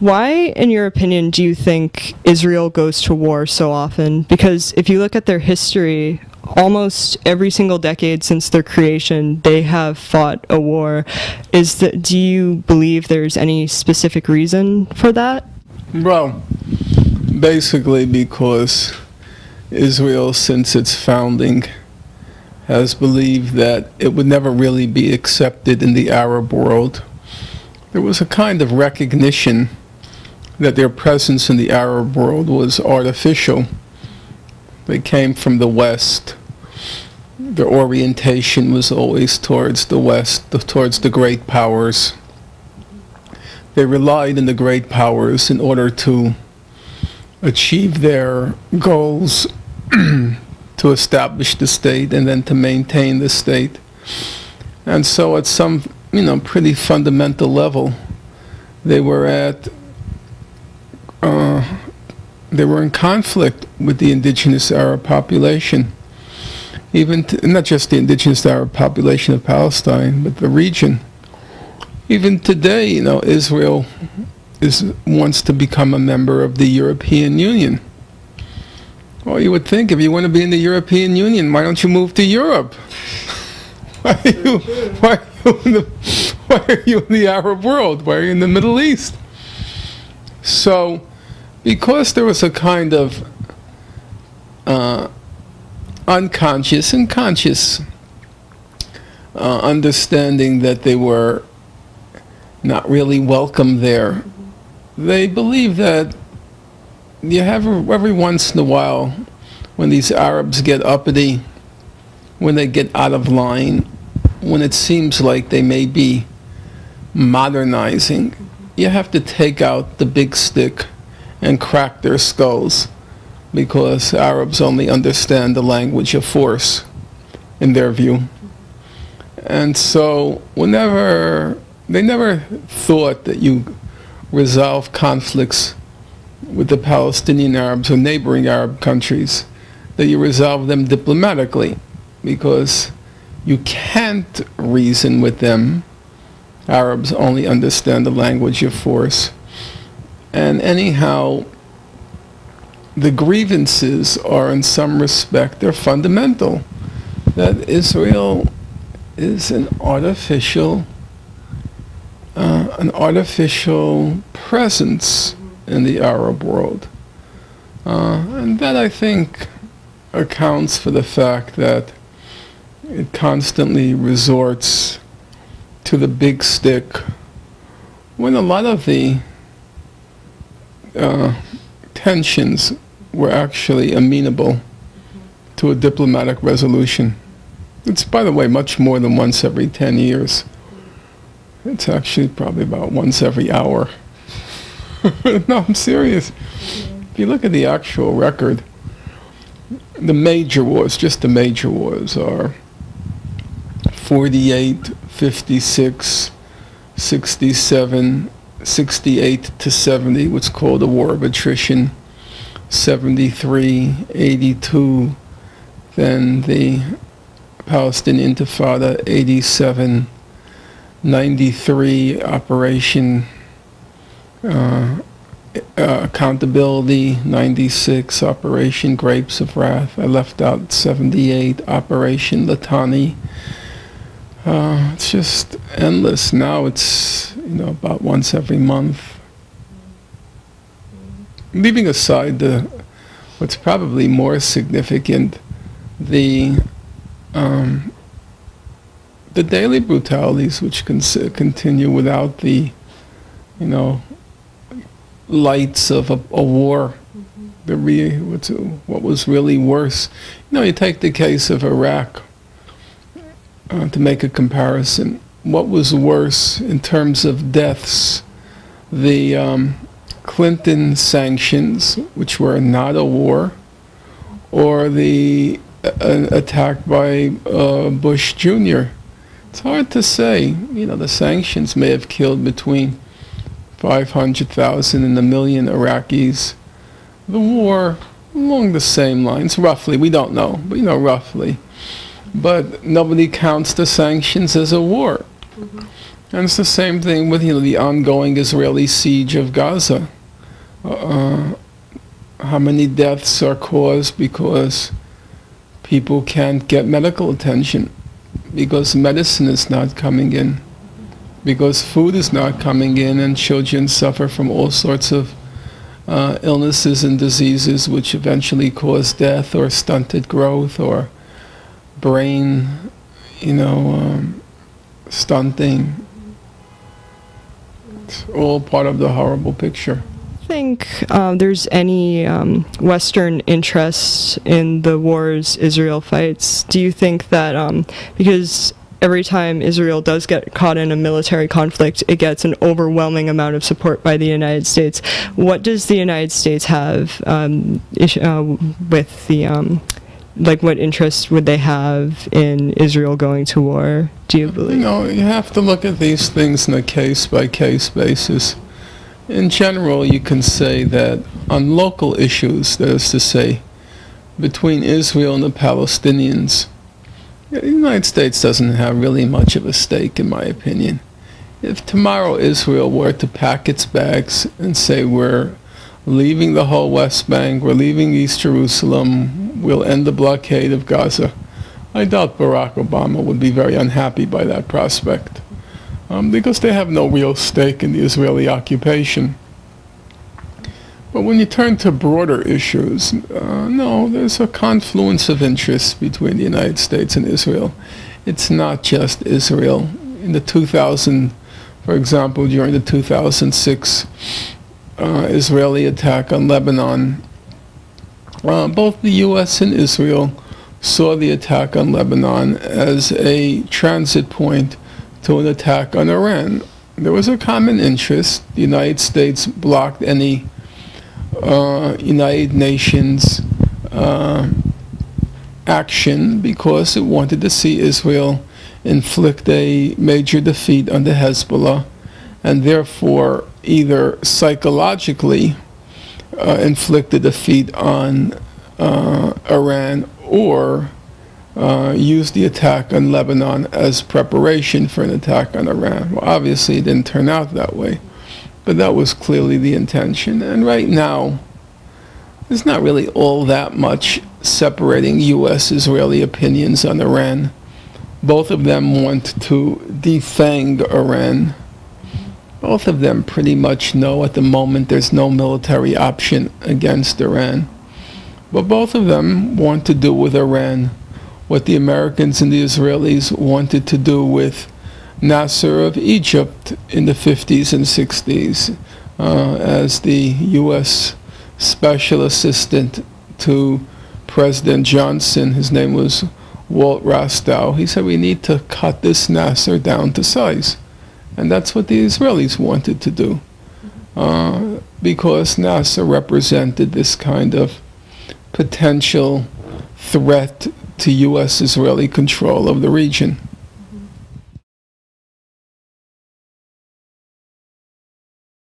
Why, in your opinion, do you think Israel goes to war so often? Because if you look at their history, almost every single decade since their creation, they have fought a war. Do you believe there's any specific reason for that? Well, basically because Israel, since its founding, has believed that it would never really be accepted in the Arab world. There was a kind of recognition that their presence in the Arab world was artificial. They came from the West. Their orientation was always towards the West, towards the great powers. They relied on the great powers in order to achieve their goals, to establish the state and then to maintain the state. And so at some, pretty fundamental level, they were in conflict with the indigenous Arab population. Not just the indigenous Arab population of Palestine, but the region. Even today, Israel wants to become a member of the European Union. Well, you would think if you want to be in the European Union, why don't you move to Europe? Why are you in the Arab world? Why are you in the Middle East? So, because there was a kind of unconscious and conscious understanding that they were not really welcome there, they believe that you have every once in a while when these Arabs get uppity, when they get out of line, when it seems like they may be modernizing, you have to take out the big stick and crack their skulls, because Arabs only understand the language of force, in their view. And so they never thought that you resolve conflicts with the Palestinian Arabs or neighboring Arab countries, that you resolve them diplomatically, because you can't reason with them. Arabs only understand the language of force. And anyhow, the grievances are, in some respect, they're fundamental. That Israel is an artificial presence in the Arab world. And that, I think, accounts for the fact that it constantly resorts to the big stick, when a lot of the tensions were actually amenable to a diplomatic resolution. It's, by the way, much more than once every 10 years. It's actually probably about once every hour. No, I'm serious. If you look at the actual record, the major wars, just the major wars, are 48, 56, 67, 68 to 70, what's called a war of attrition, 73, 82, then the Palestinian Intifada, 87, 93, Operation Accountability, 96, Operation Grapes of Wrath. I left out 78, Operation Litani. It's just endless. Now it's, about once every month. Leaving aside what's probably more significant, the daily brutalities which continue without the, lights of a war. What was really worse. You take the case of Iraq. To make a comparison, what was worse in terms of deaths? The Clinton sanctions, which were not a war, or the attack by Bush Jr.? It's hard to say. The sanctions may have killed between 500,000 and 1 million Iraqis. The war, along the same lines, roughly. We don't know, but roughly. But nobody counts the sanctions as a war. And it's the same thing with, the ongoing Israeli siege of Gaza. How many deaths are caused because people can't get medical attention, because medicine is not coming in, because food is not coming in, and children suffer from all sorts of illnesses and diseases which eventually cause death or stunted growth or brain, stunting. It's all part of the horrible picture. Think there's any Western interest in the wars Israel fights? Do you think that because every time Israel does get caught in a military conflict, it gets an overwhelming amount of support by the United States? What does the United States have with the what interest would they have in Israel going to war? Do you believe? You have to look at these things on a case-by-case basis. In general, you can say that on local issues, that is to say, between Israel and the Palestinians, the United States doesn't have really much of a stake, in my opinion. If tomorrow Israel were to pack its bags and say, we're leaving the whole West Bank, we're leaving East Jerusalem, we'll end the blockade of Gaza, I doubt Barack Obama would be very unhappy by that prospect. Because they have no real stake in the Israeli occupation. But when you turn to broader issues, no, there's a confluence of interests between the United States and Israel. It's not just Israel. For example, during the 2006 Israeli attack on Lebanon, both the U.S. and Israel saw the attack on Lebanon as a transit point to an attack on Iran. There was a common interest. The United States blocked any United Nations action because it wanted to see Israel inflict a major defeat on the Hezbollah, and therefore either psychologically inflict a defeat on Iran, or use the attack on Lebanon as preparation for an attack on Iran. Well, obviously it didn't turn out that way, but that was clearly the intention. And right now, there's not really all that much separating U.S.-Israeli opinions on Iran. Both of them want to defang Iran. Both of them pretty much know at the moment there's no military option against Iran. But both of them want to do with Iran what the Americans and the Israelis wanted to do with Nasser of Egypt in the 50s and 60s as the U.S. special assistant to President Johnson. His name was Walt Rostow. He said, we need to cut this Nasser down to size. And that's what the Israelis wanted to do, because Nasser represented this kind of potential threat to U.S.-Israeli control of the region.